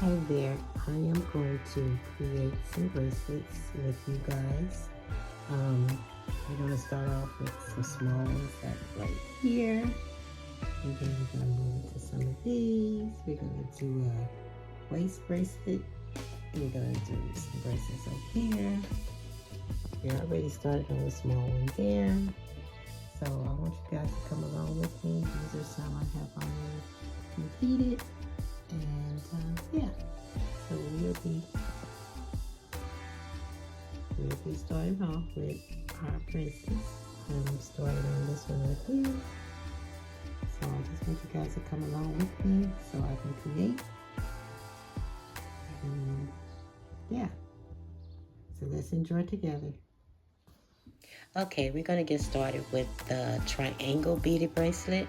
Hi there, I am going to create some bracelets with you guys. We're going to start off with some small ones that right here. And then we're going to move into some of these. We're going to do a waist bracelet. And we're going to do some bracelets up here. We already started on the small one there. So I want you guys to come along with me. These are some I have already completed. And yeah, so we'll be starting off with our bracelets. I'm starting on this one right here. So I just want you guys to come along with me so I can create. And yeah, so let's enjoy together. Okay, we're going to get started with the triangle beaded bracelet.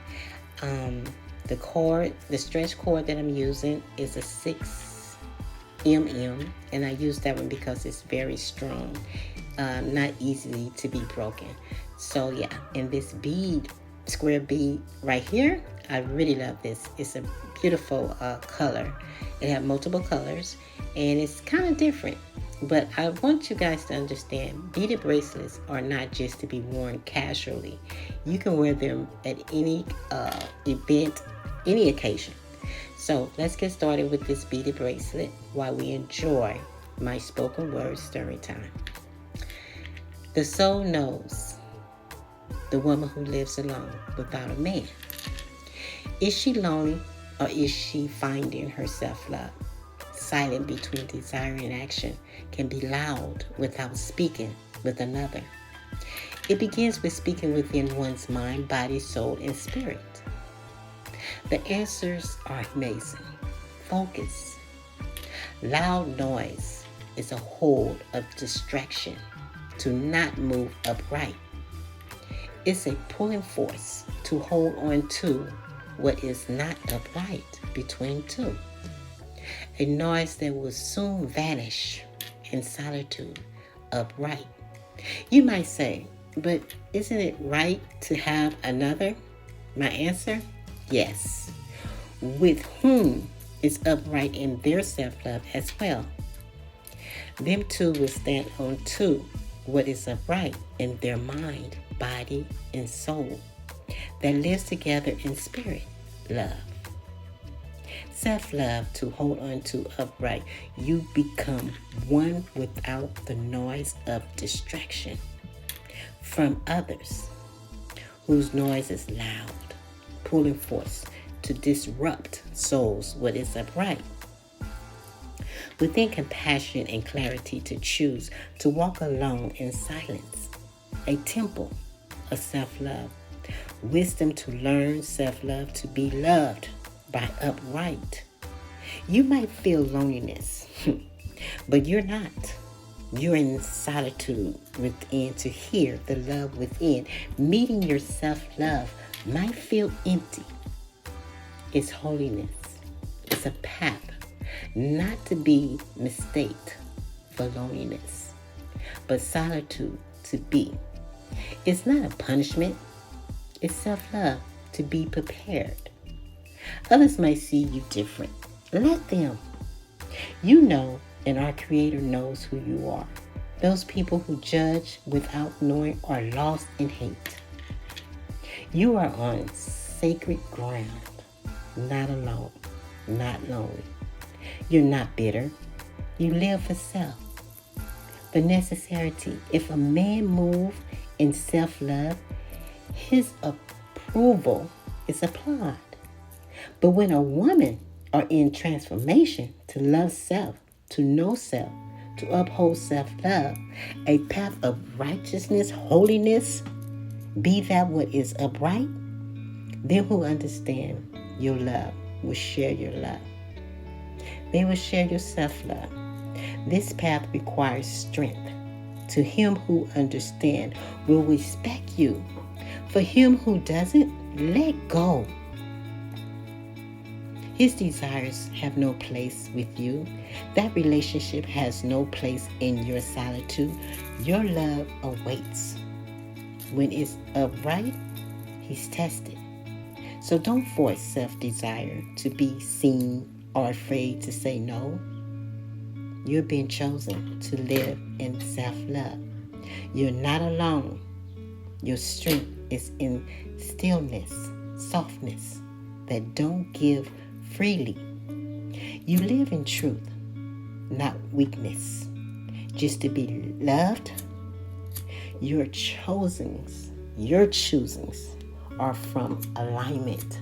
The stretch cord that I'm using is a 6mm, and I use that one because it's very strong, not easily to be broken. So yeah, and this square bead right here, I really love this. It's a beautiful color. It has multiple colors, and it's kind of different. But I want you guys to understand, beaded bracelets are not just to be worn casually. You can wear them at any event, any occasion. So let's get started with this beaded bracelet while we enjoy my spoken word story time. The soul knows the woman who lives alone without a man. Is she lonely, or is she finding her self-love? Silent between desire and action can be loud without speaking with another. It begins with speaking within one's mind, body, soul, and spirit. The answers are amazing. Focus. Loud noise is a hold of distraction to not move upright. It's a pulling force to hold on to what is not upright between two. A noise that will soon vanish in solitude, upright. You might say, but isn't it right to have another? My answer, yes. With whom is upright in their self-love as well. Them two will stand on to what is upright in their mind, body, and soul that lives together in spirit, love. Self-love to hold on to upright. You become one without the noise of distraction from others, whose noise is loud, pulling force to disrupt souls what is upright. Within compassion and clarity to choose to walk alone in silence, a temple of self-love. Wisdom to learn self-love to be loved by upright. You might feel loneliness, but you're not. You're in solitude within to hear the love within. Meeting your self-love might feel empty. It's holiness. It's a path not to be mistaken for loneliness, but solitude to be. It's not a punishment. It's self-love to be prepared. Others might see you different. Let them. You know, and our Creator knows who you are. Those people who judge without knowing are lost in hate. You are on sacred ground, not alone, not lonely. You're not bitter. You live for self. The necessity, if a man move in self-love, his approval is applied. But when a woman are in transformation to love self, to know self, to uphold self-love, a path of righteousness, holiness, be that what is upright, them who understand your love will share your love. They will share your self-love. This path requires strength. To him who understands will respect you. For him who doesn't, let go. His desires have no place with you. That relationship has no place in your solitude. Your love awaits. When it's upright, he's tested. So don't force self-desire to be seen or afraid to say no, you're being chosen to live in self-love. You're not alone. Your strength is in stillness, softness that don't give freely. You live in truth, not weakness. Just to be loved, your choosings are from alignment,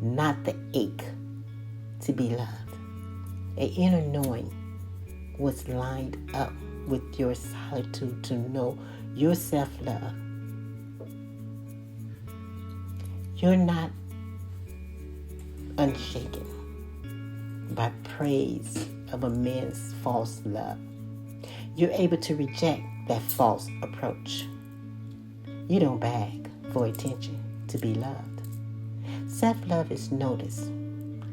not the ache to be loved. An inner knowing was lined up with your solitude to know your self-love. You're not unshaken by praise of a man's false love. You're able to reject that false approach. You don't beg for attention to be loved. Self-love is noticed.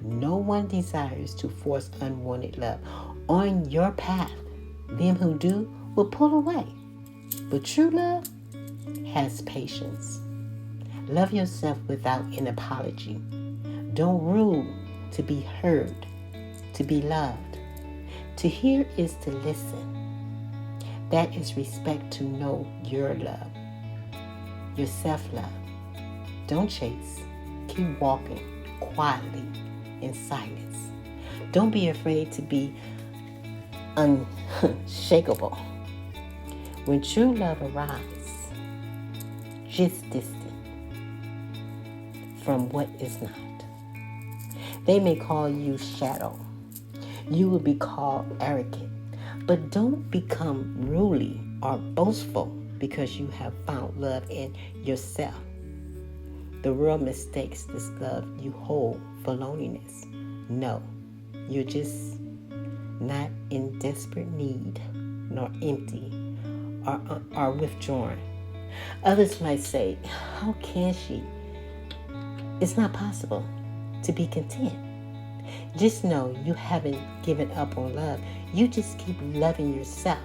No one desires to force unwanted love on your path. Them who do will pull away. But true love has patience. Love yourself without an apology. Don't rule to be heard, to be loved. To hear is to listen. That is respect to know your love, your self-love. Don't chase. Keep walking quietly in silence. Don't be afraid to be unshakable. When true love arrives, just distant from what is not. They may call you shadow. You will be called arrogant. But don't become ruly or boastful because you have found love in yourself. The world mistakes this love you hold for loneliness. No, you're just not in desperate need, nor empty, or withdrawn. Others might say, how can she? It's not possible to be content. Just know you haven't given up on love. You just keep loving yourself.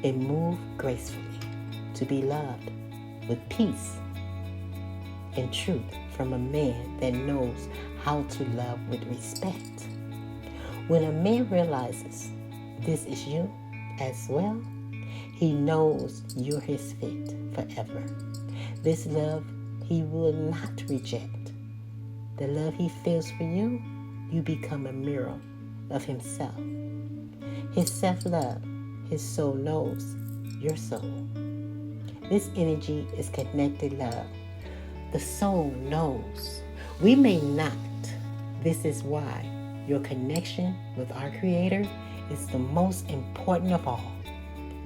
And move gracefully to be loved with peace and truth from a man that knows how to love with respect. When a man realizes this is you as well, he knows you're his fit forever. This love he will not reject. The love he feels for you, you become a mirror of himself. His self-love, his soul knows your soul. This energy is connected love. The soul knows. We may not. This is why your connection with our Creator is the most important of all.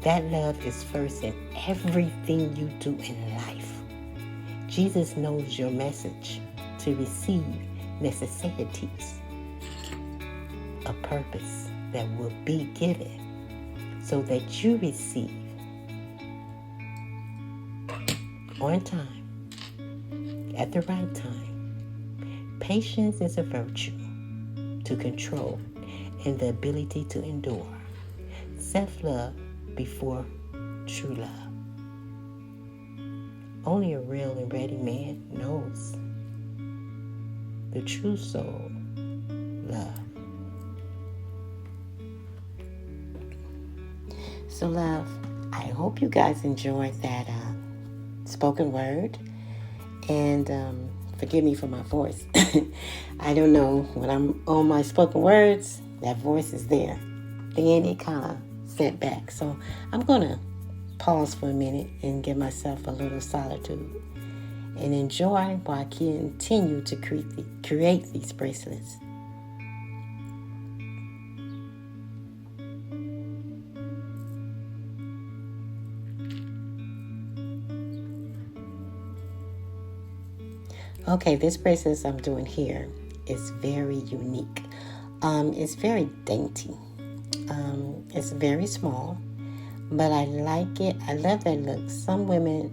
That love is first in everything you do in life. Jesus knows your message to receive necessities, a purpose that will be given so that you receive on time, at the right time. Patience is a virtue to control and the ability to endure. Self-love before true love. Only a real and ready man knows the true soul love. So love, I hope you guys enjoyed that spoken word. And forgive me for my voice. I don't know, when I'm on my spoken words, that voice is there. Then it kind of set back. So I'm going to pause for a minute and give myself a little solitude and enjoy while I continue to create these bracelets. Okay, this bracelet I'm doing here is very unique. It's very dainty. It's very small, but I like it. I love that look. Some women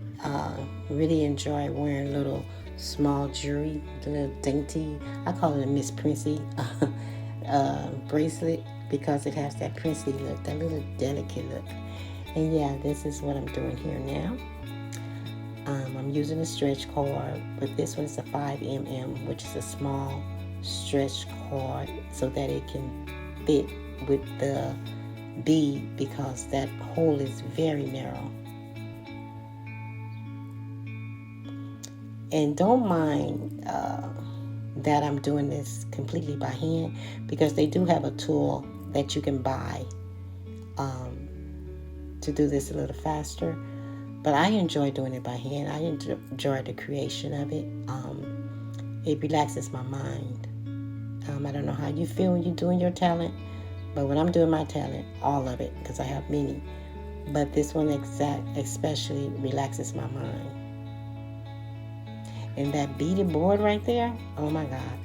really enjoy wearing little small jewelry, little dainty. I call it a Miss Princey bracelet because it has that princely look, that little delicate look. And yeah, this is what I'm doing here now. I'm using a stretch cord, but this one is a 5mm, which is a small stretch cord so that it can fit with the bead, because that hole is very narrow. And don't mind that I'm doing this completely by hand, because they do have a tool that you can buy to do this a little faster. But I enjoy doing it by hand. I enjoy the creation of it. It relaxes my mind. I don't know how you feel when you're doing your talent, but when I'm doing my talent, all of it, because I have many, but this one especially relaxes my mind. And that beaded board right there, oh my God.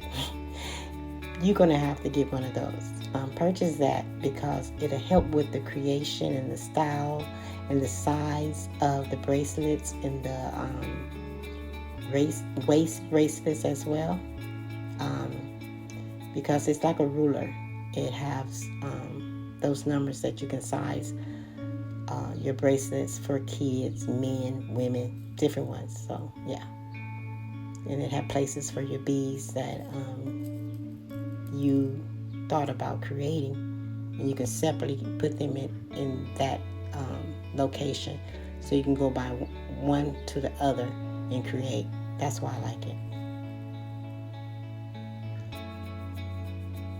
You're going to have to get one of those. Purchase that, because it'll help with the creation and the style and the size of the bracelets and the waist bracelets as well. Because it's like a ruler. It has those numbers that you can size your bracelets for kids, men, women, different ones. So, yeah. And it had places for your beads that you thought about creating, and you can separately put them in that location, so you can go by one to the other and create. That's why I like it.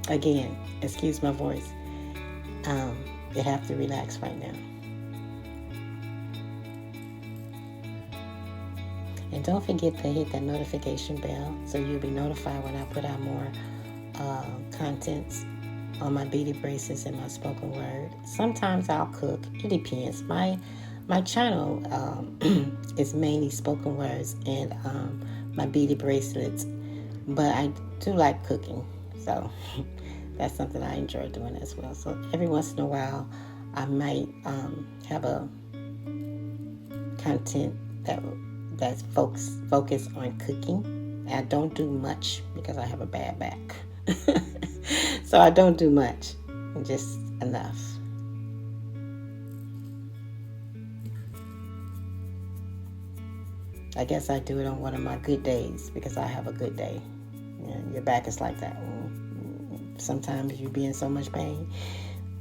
Again, excuse my voice. You have to relax right now. And don't forget to hit that notification bell so you'll be notified when I put out more contents on my beaded bracelets and my spoken word. Sometimes I'll cook. It depends. My channel is mainly spoken words and my beaded bracelets, but I do like cooking, so that's something I enjoy doing as well. So every once in a while, I might have a content that's focused on cooking. I don't do much because I have a bad back. So I don't do much, just enough. I guess I do it on one of my good days, because I have a good day. Your back is like that. Sometimes you be in so much pain,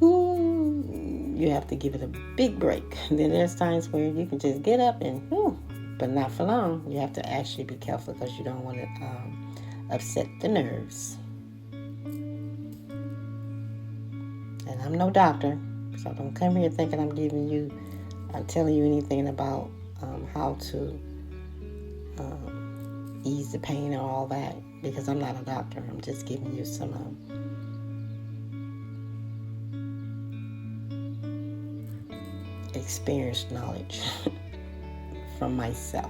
you have to give it a big break. And then there's times where you can just get up and, but not for long. You have to actually be careful, because you don't want to upset the nerves. And I'm no doctor, so don't come here thinking I'm telling you anything about how to ease the pain or all that, because I'm not a doctor. I'm just giving you some experienced knowledge from myself.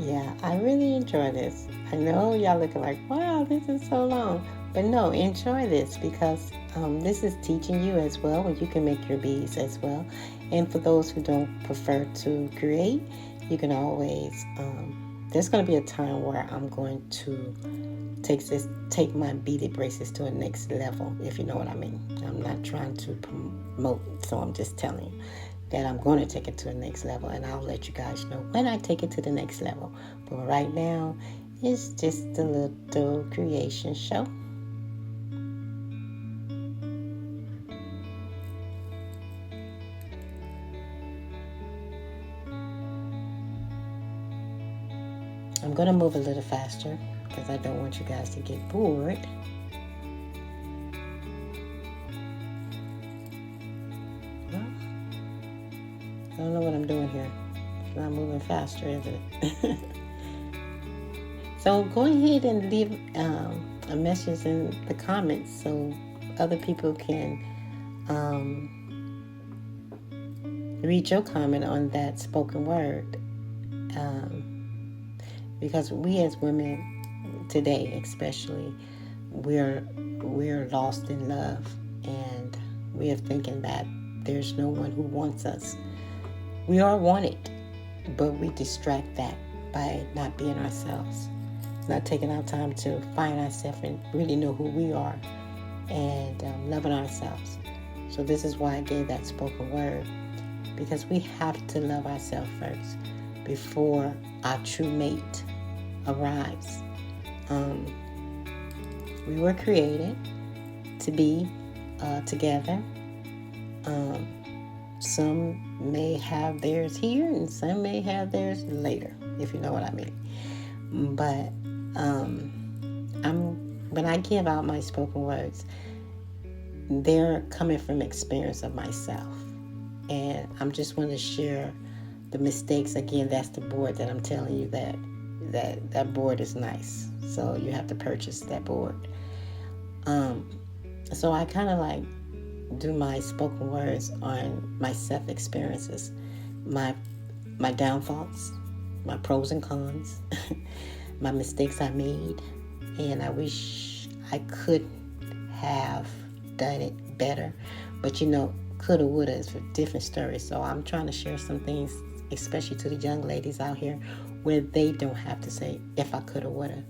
Yeah, I really enjoy this. I know y'all looking like, wow, this is so long. But no, enjoy this, because this is teaching you as well, and you can make your beads as well. And for those who don't prefer to create, you can always, there's going to be a time where I'm going to take my beaded bracelets to a next level, if you know what I mean. I'm not trying to promote, so I'm just telling you that I'm going to take it to the next level, and I'll let you guys know when I take it to the next level. But right now, it's just a little creation show. I'm going to move a little faster, because I don't want you guys to get bored. I don't know what I'm doing here. It's not moving faster, is it? So go ahead and leave a message in the comments so other people can read your comment on that spoken word. Because we as women today, especially, we're lost in love, and we are thinking that there's no one who wants us. We are wanted, but we distract that by not being ourselves, not taking our time to find ourselves and really know who we are, and loving ourselves. So this is why I gave that spoken word, because we have to love ourselves first before our true mate arrives. We were created to be together. Some may have theirs here and some may have theirs later, if you know what I mean. But when I give out my spoken words, they're coming from experience of myself. And I'm just want to share the mistakes. Again, that's the board that I'm telling you that board is nice. So you have to purchase that board. So I kind of like do my spoken words on my self experiences, my downfalls, my pros and cons, my mistakes I made, and I wish I could have done it better. But coulda, woulda is a different story. So I'm trying to share some things, especially to the young ladies out here, where they don't have to say, if I coulda, woulda.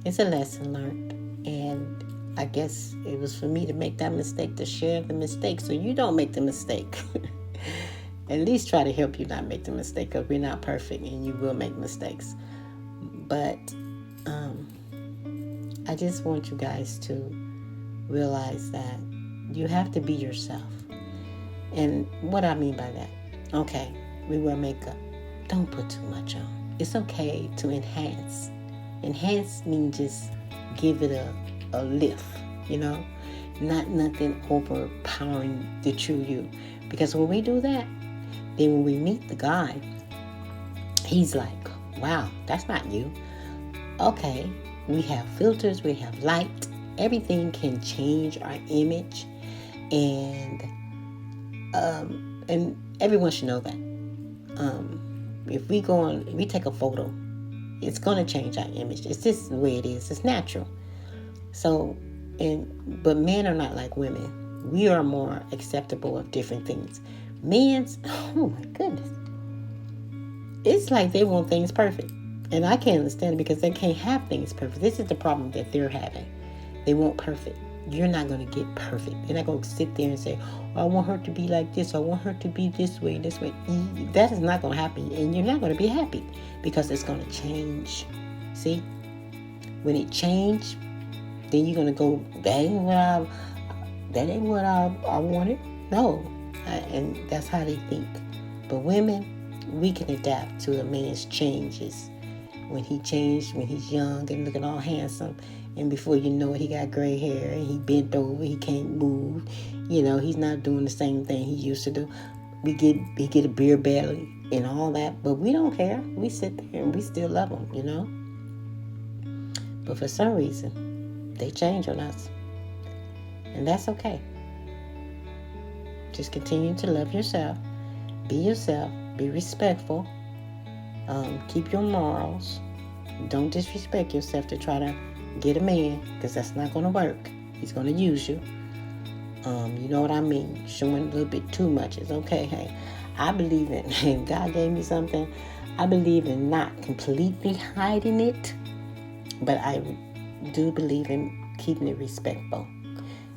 It's a lesson learned. And I guess it was for me to make that mistake, to share the mistake so you don't make the mistake. At least try to help you not make the mistake, because we're not perfect and you will make mistakes. But I just want you guys to realize that you have to be yourself. And what I mean by that, okay, we wear makeup. Don't put too much on. It's okay to enhance. Enhance means just give it a lift, not nothing overpowering the true you. Because when we do that, then when we meet the guy, he's like, wow, that's not you. Okay, we have filters, we have light. Everything can change our image, and everyone should know that. If we take a photo, it's going to change our image. It's just the way it is. It's natural. So, but men are not like women. We are more acceptable of different things. Men's, oh my goodness, it's like they want things perfect, and I can't understand it, because they can't have things perfect. This is the problem that they're having. They want perfect. You're not going to get perfect. You're not going to sit there and say, oh, I want her to be like this. I want her to be this way, this way. That is not going to happen, and you're not going to be happy, because it's going to change. See, when it changes, then you're going to go, that ain't what I wanted. No. And that's how they think. But women, we can adapt to a man's changes. When he changed, when he's young and looking all handsome, and before you know it, he got gray hair and he bent over, he can't move. He's not doing the same thing he used to do. We get a beer belly and all that, but we don't care. We sit there and we still love him, But for some reason, they change on us, and that's okay. Just continue to love yourself, be respectful, keep your morals. Don't disrespect yourself to try to get a man, because that's not going to work. He's going to use you. You know what I mean? Showing a little bit too much is okay. Hey, I believe in, and God gave me something, I believe in not completely hiding it, but I do believe in keeping it respectful.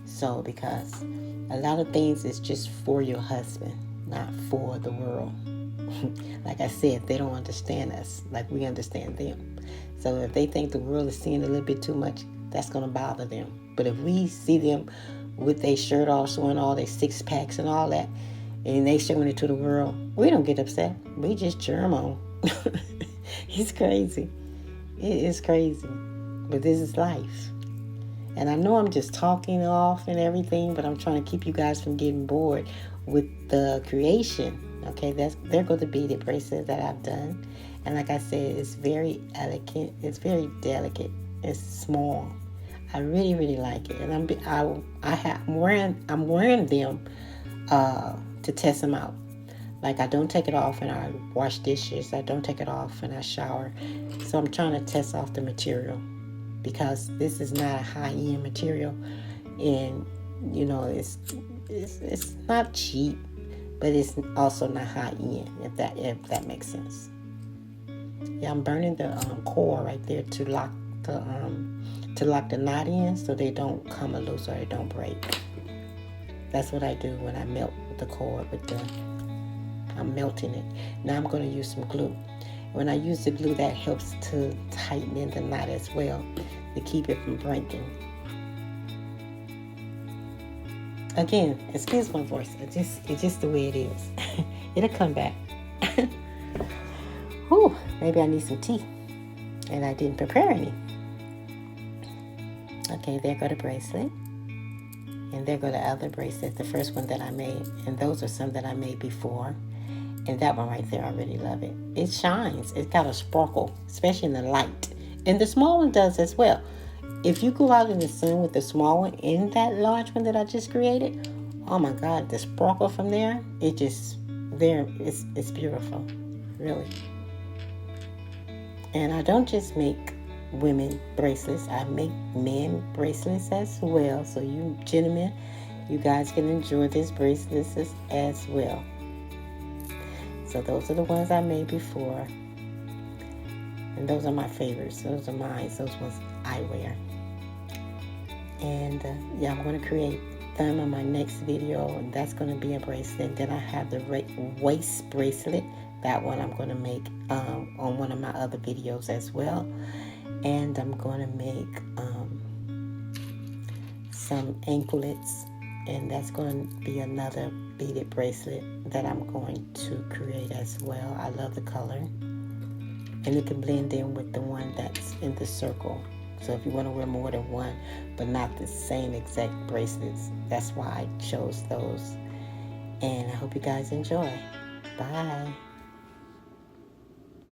So, because a lot of things is just for your husband, not for the world. Like I said, they don't understand us like we understand them. So if they think the world is seeing a little bit too much, that's going to bother them. But if we see them with their shirt off, showing all their six packs and all that, and they showing it to the world, we don't get upset. We just cheer them on. It's crazy. It is crazy. But this is life. And I know I'm just talking off and everything, but I'm trying to keep you guys from getting bored with the creation. Okay, there go the beaded bracelet that I've done. And like I said, it's very elegant. It's very delicate. It's small. I really, really like it. And I'm wearing them to test them out. Like, I don't take it off when I wash dishes. I don't take it off when I shower. So I'm trying to test off the material, because this is not a high-end material, and it's not cheap, but it's also not high-end, if that makes sense. Yeah, I'm burning the core right there to to lock the knot in so they don't come loose or they don't break. That's what I do when I melt the cord I'm melting it. Now I'm going to use some glue. When I use the glue, that helps to tighten in the knot as well to keep it from breaking. Again, excuse my voice. It's just the way it is. It'll come back. Whew, maybe I need some tea. And I didn't prepare any. Okay, there go the bracelet. And there go the other bracelet, the first one that I made. And those are some that I made before. And that one right there, I really love it. It shines. It's got a sparkle, especially in the light. And the small one does as well. If you go out in the sun with the small one and that large one that I just created, oh my God, the sparkle from there, it's beautiful, really. And I don't just make women bracelets, I make men bracelets as well. So you gentlemen, you guys can enjoy these bracelets as well. So those are the ones I made before. And those are my favorites. Those are mine. Those ones I wear. And yeah, I'm going to create them on my next video. And that's going to be a bracelet. Then I have the waist bracelet. That one I'm going to make on one of my other videos as well. And I'm going to make some anklets. And that's going to be another beaded bracelet that I'm going to create as well. I love the color. And it can blend in with the one that's in the circle. So if you want to wear more than one, but not the same exact bracelets, that's why I chose those. And I hope you guys enjoy. Bye.